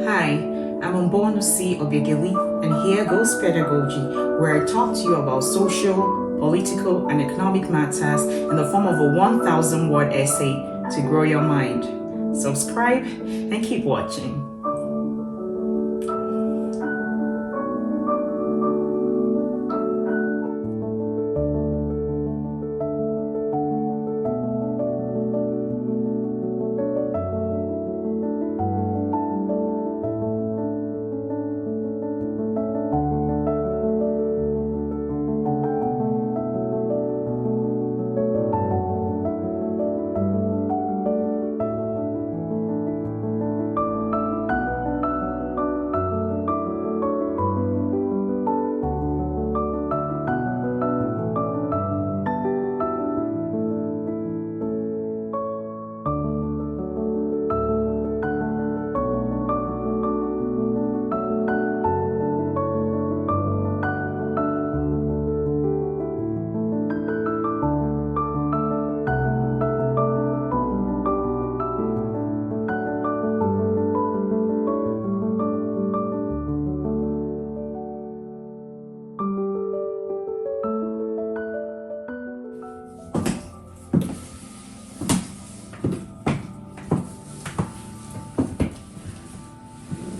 Hi, I'm Mbonu C. Obiageli, and here goes pedagogy, where I talk to you about social, political, and economic matters in the form of a 1,000-word essay to grow your mind. Subscribe and keep watching.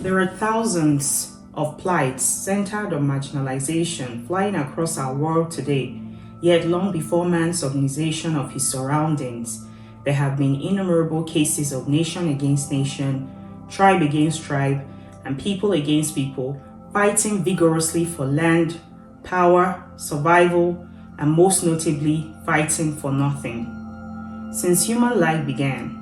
There are thousands of plights centered on marginalization flying across our world today, yet long before man's organization of his surroundings, there have been innumerable cases of nation against nation, tribe against tribe, and people against people fighting vigorously for land, power, survival, and most notably, fighting for nothing. Since human life began,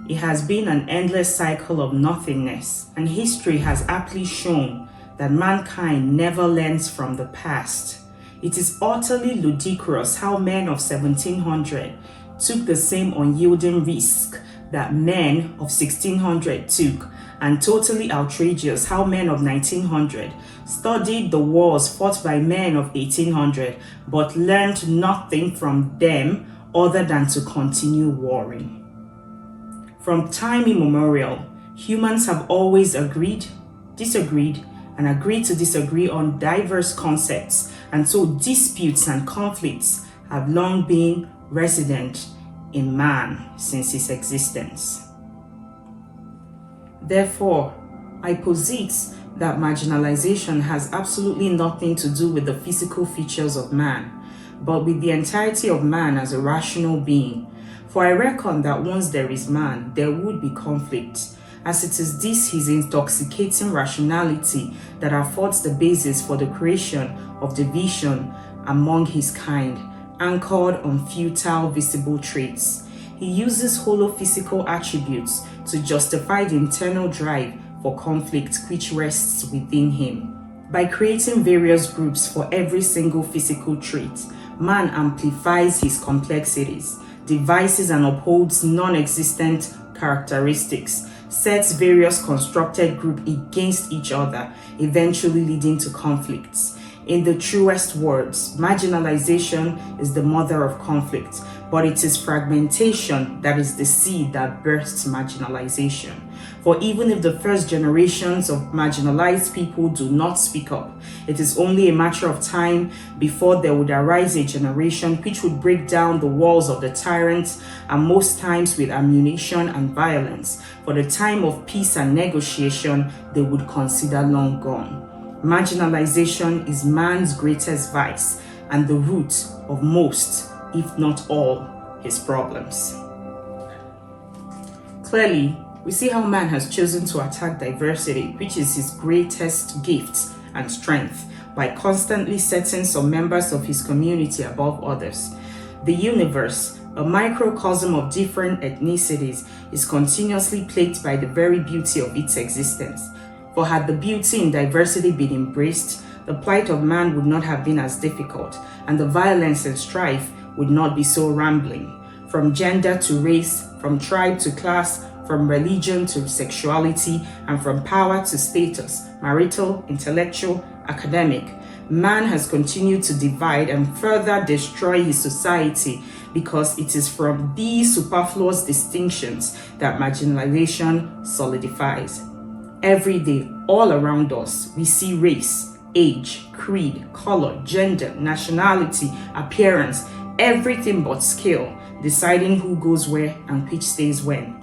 it has been an endless cycle of nothingness, and history has aptly shown that mankind never learns from the past. It is utterly ludicrous how men of 1700 took the same unyielding risk that men of 1600 took, and totally outrageous how men of 1900 studied the wars fought by men of 1800 but learned nothing from them other than to continue warring. From time immemorial, humans have always agreed, disagreed, and agreed to disagree on diverse concepts, and so disputes and conflicts have long been resident in man since his existence. Therefore, I posit that marginalization has absolutely nothing to do with the physical features of man, but with the entirety of man as a rational being. For I reckon that once there is man, there would be conflict, as it is this his intoxicating rationality that affords the basis for the creation of division among his kind, anchored on futile visible traits. He uses hollow physical attributes to justify the internal drive for conflict which rests within him. By creating various groups for every single physical trait, man amplifies his complexities, devises and upholds non-existent characteristics, sets various constructed groups against each other, eventually leading to conflicts. In the truest words, marginalization is the mother of conflict, but it is fragmentation that is the seed that births marginalization. For even if the first generations of marginalized people do not speak up, it is only a matter of time before there would arise a generation which would break down the walls of the tyrants, and most times with ammunition and violence. For the time of peace and negotiation, they would consider long gone. Marginalization is man's greatest vice and the root of most, if not all, his problems. Clearly, we see how man has chosen to attack diversity, which is his greatest gift and strength, by constantly setting some members of his community above others. The universe, a microcosm of different ethnicities, is continuously plagued by the very beauty of its existence. For had the beauty in diversity been embraced, the plight of man would not have been as difficult, and the violence and strife would not be so rambling. From gender to race, from tribe to class, from religion to sexuality, and from power to status, marital, intellectual, academic, man has continued to divide and further destroy his society, because it is from these superfluous distinctions that marginalization solidifies. Every day, all around us, we see race, age, creed, color, gender, nationality, appearance, everything but skill, deciding who goes where and which stays when.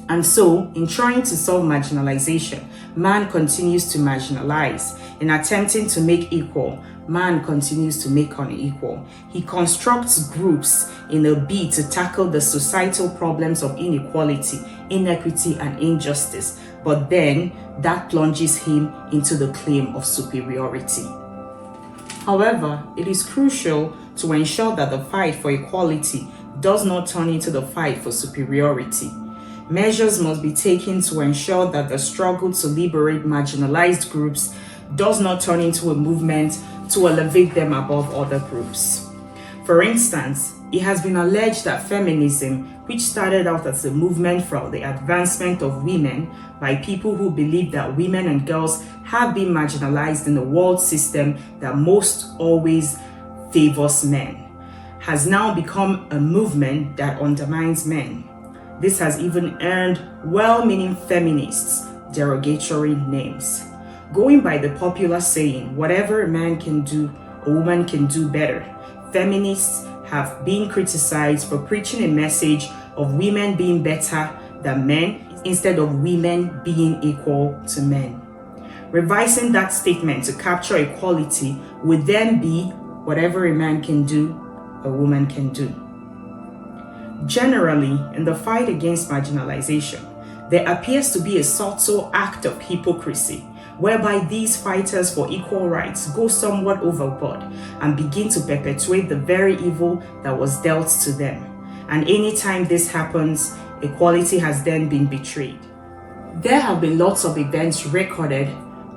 And so, in trying to solve marginalization, man continues to marginalize. In attempting to make equal, man continues to make unequal. He constructs groups in a bid to tackle the societal problems of inequality, inequity, and injustice. But then, that plunges him into the claim of superiority. However, it is crucial to ensure that the fight for equality does not turn into the fight for superiority. Measures must be taken to ensure that the struggle to liberate marginalized groups does not turn into a movement to elevate them above other groups. For instance, it has been alleged that feminism, which started out as a movement for the advancement of women by people who believe that women and girls have been marginalized in the world system that most always favors men, has now become a movement that undermines men. This has even earned well-meaning feminists derogatory names. Going by the popular saying, whatever a man can do, a woman can do better, feminists have been criticized for preaching a message of women being better than men instead of women being equal to men. Revising that statement to capture equality would then be, whatever a man can do, a woman can do. Generally, in the fight against marginalization, there appears to be a subtle act of hypocrisy, whereby these fighters for equal rights go somewhat overboard and begin to perpetuate the very evil that was dealt to them. And anytime this happens, equality has then been betrayed. There have been lots of events recorded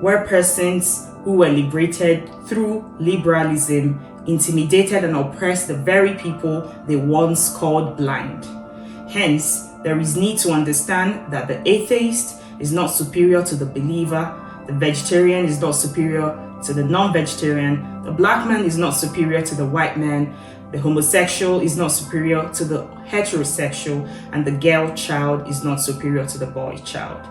where persons who were liberated through liberalism intimidated and oppressed the very people they once called blind. Hence, there is need to understand that the atheist is not superior to the believer, the vegetarian is not superior to the non-vegetarian, the black man is not superior to the white man, the homosexual is not superior to the heterosexual, and the girl child is not superior to the boy child.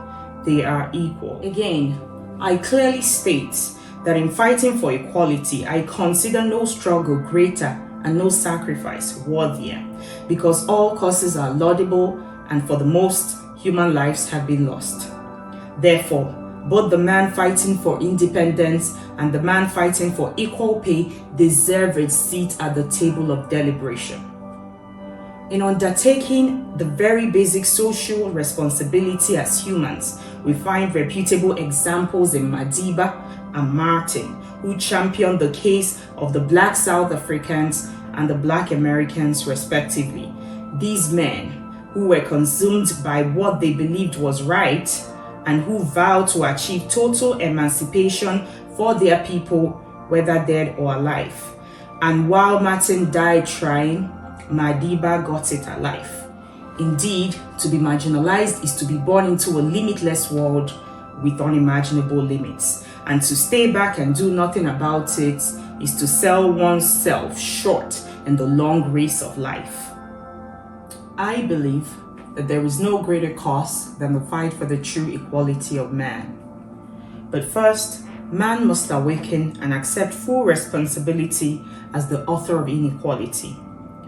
They are equal. Again, I clearly state that in fighting for equality, I consider no struggle greater and no sacrifice worthier, because all causes are laudable and for the most, human lives have been lost. Therefore, both the man fighting for independence and the man fighting for equal pay deserve a seat at the table of deliberation. In undertaking the very basic social responsibility as humans, we find reputable examples in Madiba and Martin, who championed the case of the Black South Africans and the Black Americans respectively. These men, who were consumed by what they believed was right and who vowed to achieve total emancipation for their people, whether dead or alive. And while Martin died trying, Madiba got it alive. Indeed, to be marginalized is to be born into a limitless world with unimaginable limits. And to stay back and do nothing about it is to sell oneself short in the long race of life. I believe that there is no greater cause than the fight for the true equality of man. But first, man must awaken and accept full responsibility as the author of inequality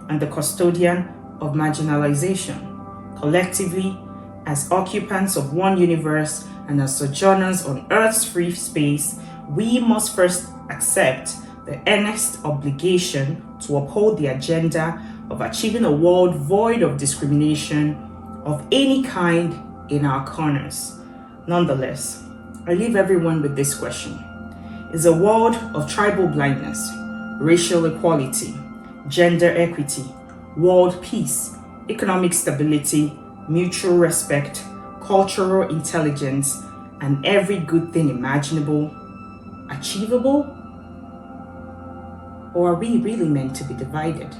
and the custodian of marginalization. Collectively, as occupants of one universe and as sojourners on Earth's free space, we must first accept the earnest obligation to uphold the agenda of achieving a world void of discrimination of any kind in our corners. Nonetheless, I leave everyone with this question. Is a world of tribal blindness, racial equality, gender equity, world peace, economic stability, mutual respect, cultural intelligence, and every good thing imaginable achievable? Or are we really meant to be divided?